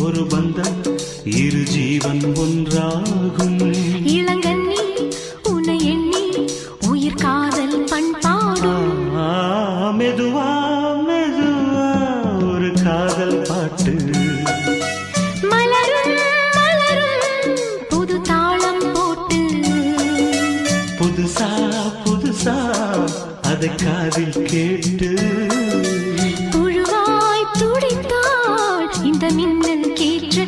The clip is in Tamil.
ஒரு பந்தம் இரு ஜீவன் ஒன்றாகும். இளங்கண்ணி உன்னை எண்ணி உயிர் காதல் பண்பாடும். மெதுவா மெதுவா ஒரு காதல் பாட்டு. மலரும் மலரும் புது தாளம் போட்டு. புதுசா புதுசா அதை காதில் கேட்டு. புழுவாய் துடித்தாள் இந்த மின்னல் கேற்று.